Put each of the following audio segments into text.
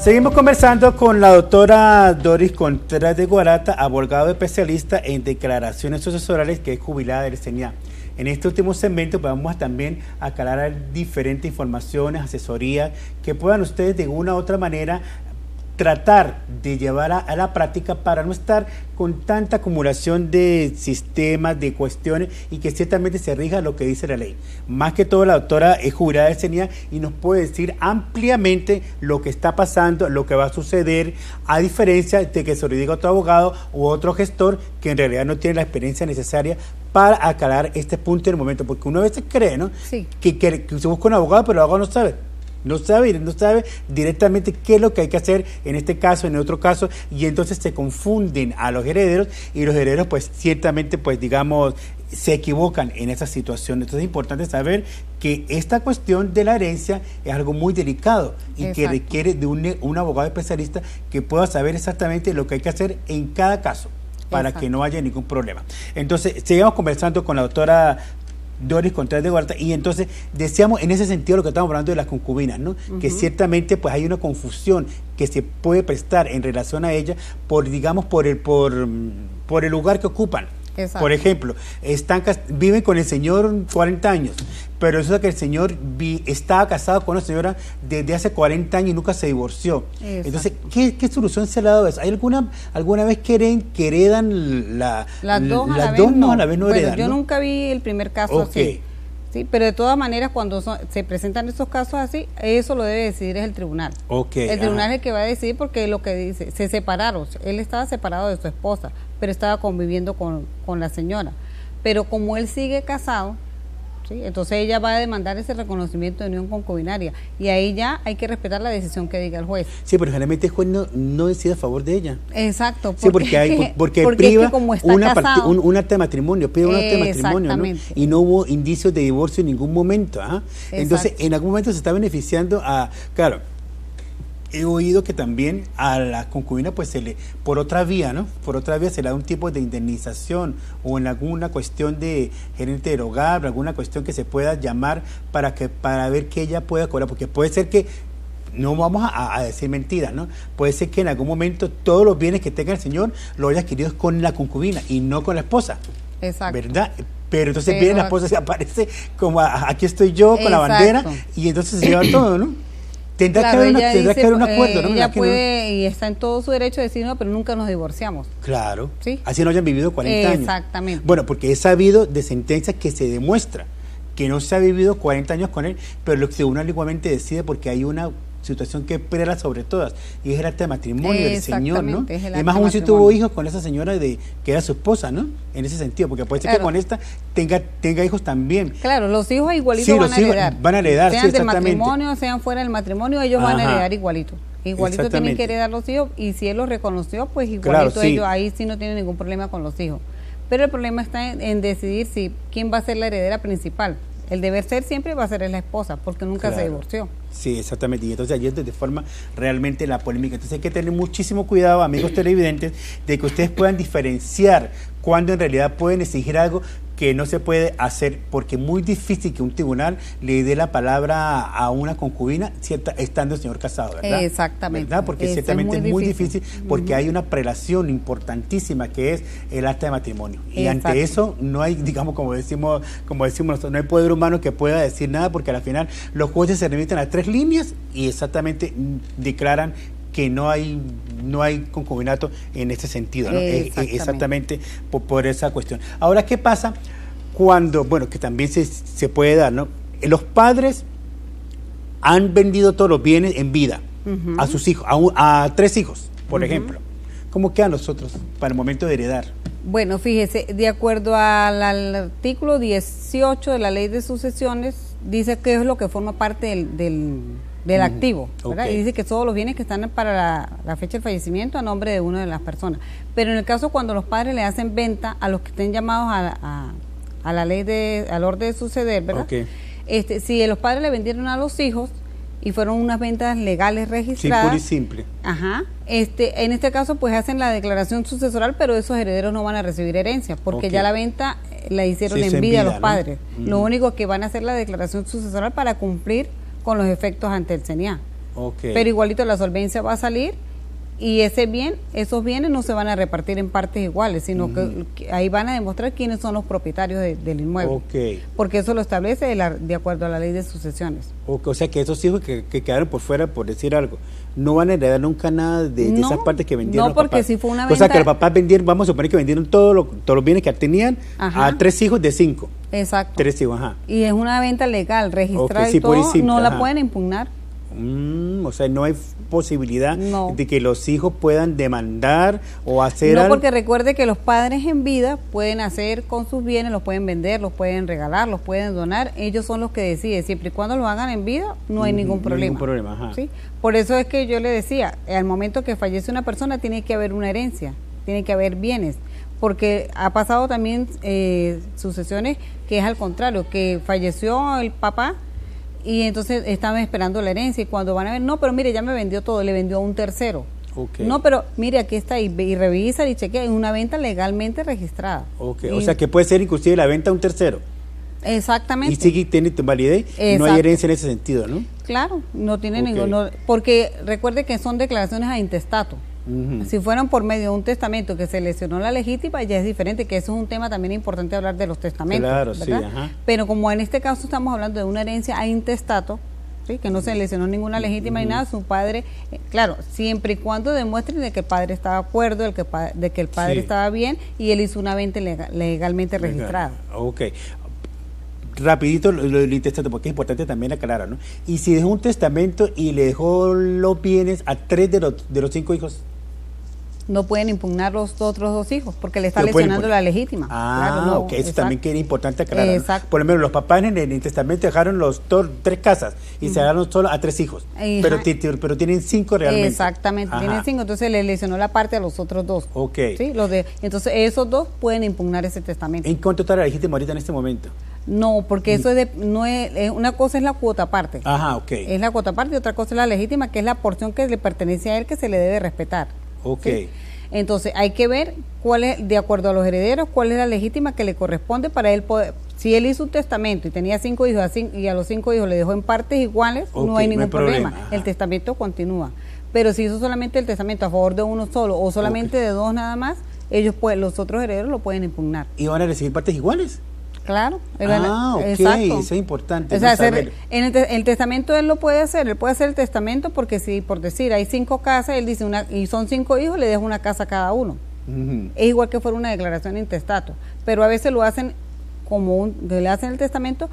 Seguimos conversando con la doctora Doris Contreras de Guarata, abogado especialista en declaraciones sucesorales, que es jubilada del CENIA. En este último segmento vamos también a aclarar diferentes informaciones, asesorías, que puedan ustedes de una u otra manera tratar de llevar a la práctica para no estar con tanta acumulación de sistemas, de cuestiones, y que ciertamente se rija lo que dice la ley. Más que todo, la doctora es jubilada del CENIA y nos puede decir ampliamente lo que está pasando, lo que va a suceder, a diferencia de que se lo diga otro abogado u otro gestor que en realidad no tiene la experiencia necesaria para aclarar este punto en el momento, porque uno a veces cree, ¿no? Sí. Que se busca un abogado, pero el abogado no sabe. No sabe directamente qué es lo que hay que hacer en este caso, en otro caso, y entonces se confunden a los herederos, y los herederos pues ciertamente pues digamos se equivocan en esa situación. Entonces es importante saber que esta cuestión de la herencia es algo muy delicado y Exacto. que requiere de un abogado especialista que pueda saber exactamente lo que hay que hacer en cada caso para Exacto. que no haya ningún problema. Entonces sigamos conversando con la doctora Doris Contreras de Guarata, y entonces decíamos en ese sentido lo que estamos hablando de las concubinas, ¿no? Que ciertamente pues hay una confusión que se puede prestar en relación a ella por, digamos, por el lugar que ocupan. Exacto. Por ejemplo, viven con el señor 40 años, pero resulta que el señor estaba casado con una señora desde hace 40 años y nunca se divorció. Exacto. Entonces, ¿qué solución se le ha dado a eso? ¿Hay alguna vez que heredan las dos a la vez no bueno, heredan? yo ¿no? nunca vi el primer caso así. Sí, pero de todas maneras cuando se presentan estos casos así, eso lo debe decidir es el tribunal. El tribunal es el que va a decidir, porque lo que dice, se separaron, él estaba separado de su esposa, pero estaba conviviendo con la señora. Pero como él sigue casado, ¿sí? Entonces ella va a demandar ese reconocimiento de unión concubinaria, y ahí ya hay que respetar la decisión que diga el juez. Sí, pero generalmente el juez no decide a favor de ella. Exacto. Sí, porque priva es que como está un acta de matrimonio, priva un acta de matrimonio, ¿no? Y no hubo indicios de divorcio en ningún momento. ¿Ah? Entonces, en algún momento se está beneficiando claro, he oído que también a la concubina pues por otra vía, ¿no? Por otra vía se le da un tipo de indemnización, o en alguna cuestión de gerente del hogar, alguna cuestión que se pueda llamar para ver que ella pueda cobrar, porque puede ser que no vamos a decir mentiras, ¿no? Puede ser que en algún momento todos los bienes que tenga el señor lo haya adquirido con la concubina y no con la esposa. Exacto. ¿Verdad? Pero entonces viene la esposa, se aparece como aquí estoy yo con la bandera, y entonces se lleva todo, ¿no? Tendrá que haber un acuerdo, ¿no? Ella puede, y está en todo su derecho de decir, no, pero nunca nos divorciamos. Claro, ¿sí? Así no hayan vivido 40 años. Exactamente. Bueno, porque he sabido de sentencias que se demuestra que no se ha vivido 40 años con él, pero lo que uno igualmente decide, porque hay una situación que prela sobre todas, y es el acta de matrimonio del señor, ¿no? Y más aún si tuvo hijos con esa señora que era su esposa, ¿no? En ese sentido, porque puede ser que con esta tenga hijos también. Claro, los hijos igualitos van a heredar. Van a heredar, sean del matrimonio, sean fuera del matrimonio, ellos van a heredar igualito. Igualito tienen que heredar los hijos, y si él los reconoció, pues igualito ellos, ahí sí no tienen ningún problema con los hijos. Pero el problema está en decidir quién va a ser la heredera principal. El deber ser siempre va a ser la esposa, porque nunca se divorció. Sí, exactamente. Y entonces allí es donde forma realmente la polémica. Entonces hay que tener muchísimo cuidado, amigos televidentes, de que ustedes puedan diferenciar cuando en realidad pueden exigir algo que no se puede hacer, porque es muy difícil que un tribunal le dé la palabra a una concubina estando el señor casado, ¿verdad? Exactamente. ¿Verdad? Porque ciertamente es muy difícil, porque hay una prelación importantísima que es el acta de matrimonio. Y ante eso no hay, digamos, como decimos nosotros, no hay poder humano que pueda decir nada, porque al final los jueces se remiten a 3 líneas y exactamente declaran que no hay concubinato en ese sentido, ¿no? Exactamente por esa cuestión. Ahora, ¿qué pasa cuando, que también se puede dar, ¿no? Los padres han vendido todos los bienes en vida a sus hijos, a 3 hijos, por ejemplo. ¿Cómo quedan los otros para el momento de heredar? Bueno, fíjese, de acuerdo al artículo 18 de la Ley de Sucesiones, dice que es lo que forma parte del activo, ¿verdad? Y dice que todos los bienes que están para la fecha del fallecimiento a nombre de una de las personas. Pero en el caso cuando los padres le hacen venta a los que estén llamados a la ley al orden de suceder, ¿verdad? Si los padres le vendieron a los hijos y fueron unas ventas legales registradas. Sí, puro y simple. Ajá. En este caso pues hacen la declaración sucesoral, pero esos herederos no van a recibir herencia, porque ya la venta la hicieron en vida los padres. ¿No? Lo único que van a hacer la declaración sucesoral para cumplir con los efectos ante el CENIA. Okay. Pero igualito la solvencia va a salir y esos bienes no se van a repartir en partes iguales, sino que ahí van a demostrar quiénes son los propietarios del inmueble. Okay. Porque eso lo establece de acuerdo a la ley de sucesiones. O sea que esos hijos que quedaron por fuera, por decir algo, no van a heredar nunca nada de esas partes que vendieron. No, porque si fue una venta. O sea que los papás vendieron, vamos a suponer que vendieron todos los bienes que tenían a 3 hijos de 5. Exacto. 3 hijos, ajá. Y es una venta legal, registrada Okay, sí, y todo, simple, no la ajá. pueden impugnar. O sea, no hay posibilidad de que los hijos puedan demandar o hacer No, algo. porque recuerde que los padres en vida pueden hacer con sus bienes, los pueden vender, los pueden regalar, los pueden donar. Ellos son los que deciden. Siempre y cuando lo hagan en vida, no hay ningún problema. No hay ningún problema, ajá. ¿Sí? Por eso es que yo le decía, al momento que fallece una persona tiene que haber una herencia, tiene que haber bienes. Porque ha pasado también sucesiones que es al contrario, que falleció el papá y entonces estaban esperando la herencia y cuando van a ver, no, pero mire, ya me vendió todo, le vendió a un tercero. Okay. No, pero mire, aquí está y revisa y chequea, es una venta legalmente registrada. Okay. O sea que puede ser inclusive la venta a un tercero. Exactamente. Y sigue teniendo validez, no hay herencia en ese sentido, ¿no? Claro, no tiene ninguno, porque recuerde que son declaraciones a intestato. Si fueran por medio de un testamento que se lesionó la legítima, ya es diferente, que eso es un tema también importante hablar de los testamentos. Claro, ¿verdad? sí, ajá. Pero como en este caso estamos hablando de una herencia a intestato, ¿sí? Que no se lesionó ninguna legítima ni nada, su padre, claro, siempre y cuando demuestren de que el padre estaba de acuerdo, de que el padre estaba bien y él hizo una venta legalmente registrada. Ok. Rapidito lo del intestato, porque es importante también aclarar, ¿no? Y si dejó un testamento y le dejó los bienes a 3 de los 5 hijos, no pueden impugnar los otros 2 hijos porque le está lesionando la legítima. Claro, no, ok, eso también que era importante aclarar. Exacto. ¿No? Por lo menos los papás en el testamento dejaron 3 casas y se dejaron solo a 3 hijos, pero tienen 5 realmente. Exactamente, tienen 5, entonces le lesionó la parte a los otros 2. Ok. ¿Sí? Entonces esos 2 pueden impugnar ese testamento. ¿En cuánto está la legítima ahorita en este momento? No, porque eso una cosa es la cuota aparte. Ajá, ok. Es la cuota aparte y otra cosa es la legítima, que es la porción que le pertenece a él que se le debe respetar. Ok. ¿Sí? Entonces hay que ver cuál es, de acuerdo a los herederos, cuál es la legítima que le corresponde para él poder. Si él hizo un testamento y tenía 5 hijos y a los 5 hijos le dejó en partes iguales, no hay ningún problema. El testamento continúa. Pero si hizo solamente el testamento a favor de uno solo o solamente de 2 nada más, los otros herederos lo pueden impugnar. ¿Y van a recibir partes iguales? Claro. Ok, exacto. eso es importante. O sea, el testamento él lo puede hacer el testamento porque si, por decir, hay 5 casas, él dice y son 5 hijos, le deja una casa a cada uno. Es igual que fuera una declaración de intestato, pero a veces lo hacen que le hacen el testamento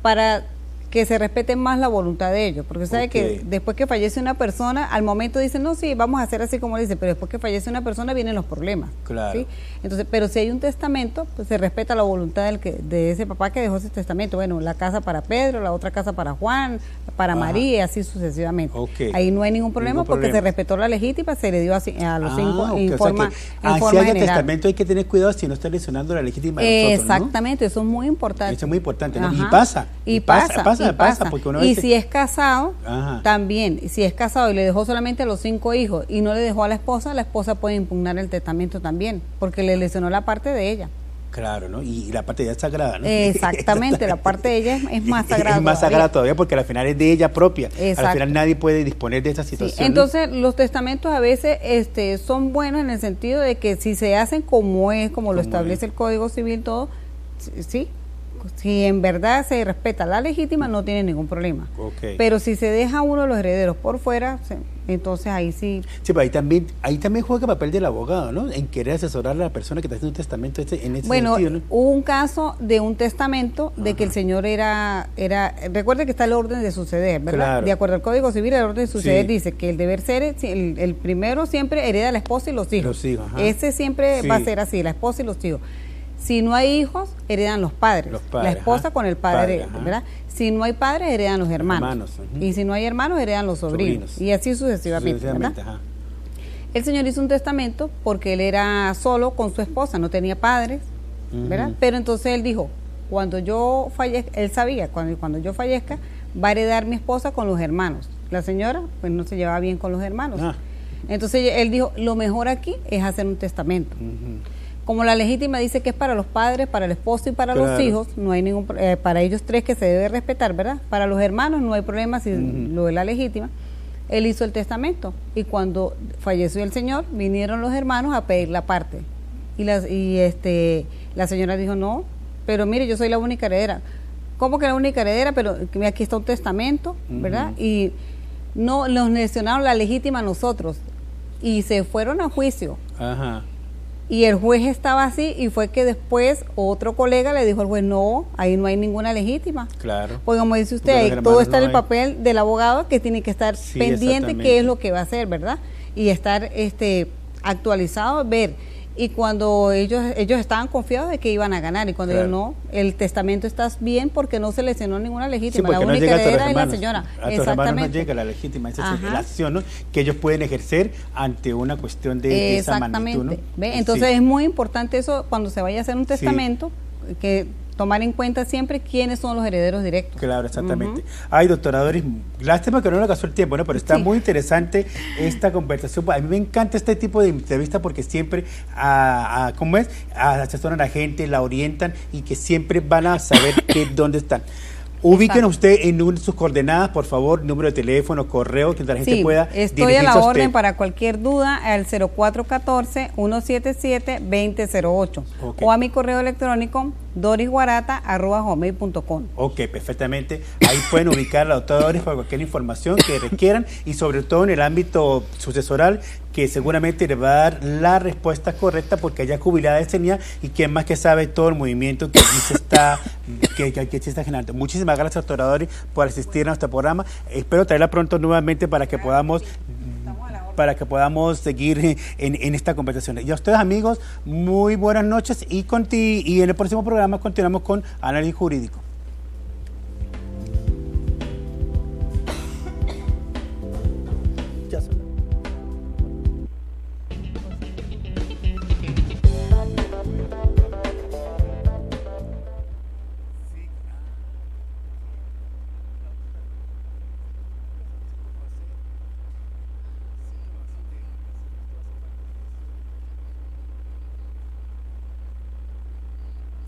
para que se respete más la voluntad de ellos, porque sabe que después que fallece una persona, al momento dicen, no, sí, vamos a hacer así como dice, pero después que fallece una persona vienen los problemas. Claro. ¿Sí? Entonces, pero si hay un testamento, pues se respeta la voluntad de ese papá que dejó ese testamento. Bueno, la casa para Pedro, la otra casa para Juan, para María, y así sucesivamente. Ahí no hay ningún problema porque se respetó la legítima, se le dio así a los 5 en forma general. Si hay testamento hay que tener cuidado si no está lesionando la legítima de nosotros, exactamente, ¿no? Eso es muy importante. Eso es muy importante, ¿no? Ajá. Y pasa, porque una vez si es casado, también, si es casado y le dejó solamente a los 5 hijos y no le dejó a la esposa puede impugnar el testamento también, porque le lesionó la parte de ella. Claro, ¿no? Y la parte de ella es sagrada, ¿no? Exactamente, la parte de ella es más sagrada. Es más sagrada todavía porque al final es de ella propia. Exacto. Al final nadie puede disponer de esa situación. Sí. Entonces, los testamentos a veces son buenos en el sentido de que si se hacen como lo establece el Código Civil, todo, sí. Si en verdad se respeta la legítima, no tiene ningún problema. Pero si se deja uno de los herederos por fuera, entonces ahí sí. Sí, pero ahí también juega el papel del abogado, ¿no? En querer asesorar a la persona que está haciendo un testamento en ese sentido, ¿no? Hubo un caso de un testamento de que el señor recuerde que está el orden de suceder, ¿verdad? Claro. De acuerdo al Código Civil, el orden de suceder dice que el deber ser, el primero siempre hereda a la esposa y los hijos. Los hijos, Ese siempre va a ser así, la esposa y los hijos. Si no hay hijos, heredan los padres. La esposa con el padre, ¿verdad? Si no hay padres, heredan los hermanos. Y si no hay hermanos, heredan los sobrinos. Y así sucesivamente, ¿verdad? El señor hizo un testamento porque él era solo con su esposa, no tenía padres, ¿verdad? Pero entonces él dijo, cuando yo fallezca, él sabía, cuando yo fallezca, va a heredar mi esposa con los hermanos. La señora, pues no se llevaba bien con los hermanos. Entonces él dijo, lo mejor aquí es hacer un testamento. Como la legítima dice que es para los padres, para el esposo y para los hijos, no hay ningún para ellos 3 que se debe respetar, ¿verdad? Para los hermanos no hay problema si lo de la legítima. él hizo el testamento y cuando falleció el señor, vinieron los hermanos a pedir la parte. Y la señora dijo, no, pero mire, yo soy la única heredera. ¿Cómo que la única heredera? Pero aquí está un testamento, ¿verdad? Y no nos lesionaron la legítima a nosotros y se fueron a juicio. Ajá. Y el juez estaba así y fue que después otro colega le dijo al juez, no, ahí no hay ninguna legítima. Claro. Porque como dice usted, ahí todo está en el papel del abogado que tiene que estar pendiente qué es lo que va a hacer, ¿verdad? Y estar actualizado, ver. Y cuando ellos estaban confiados de que iban a ganar y cuando ellos no, el testamento está bien porque no se lesionó ninguna legítima, sí, la única no heredera es la señora. A tus hermanos no llega la legítima, esa es la acción, ¿no?, que ellos pueden ejercer ante una cuestión de esa magnitud, ¿no? ¿Ve? Entonces es muy importante eso cuando se vaya a hacer un testamento, que tomar en cuenta siempre quiénes son los herederos directos. Claro, exactamente. Ay, doctora Doris, lástima que no le alcanzó el tiempo, ¿no? Pero está muy interesante esta conversación. A mí me encanta este tipo de entrevista porque siempre, ¿cómo es? Asesoran a la gente, la orientan y que siempre van a saber dónde están. Ubiquen usted en sus coordenadas, por favor, número de teléfono, correo, que la gente pueda estoy a la orden para cualquier duda al 0414-177-2008 o a mi correo electrónico dorisguarata@hotmail.com. Ok, perfectamente. Ahí pueden ubicar a la doctora Doris para cualquier información que requieran y sobre todo en el ámbito sucesoral, que seguramente le va a dar la respuesta correcta porque ella es jubilada de CENIA y quien más que sabe todo el movimiento que aquí se está generando. Muchísimas gracias, doctora Doris, por asistir a nuestro programa. Espero traerla pronto nuevamente para que podamos seguir en esta conversación. Y a ustedes, amigos, muy buenas noches y en el próximo programa continuamos con análisis jurídico.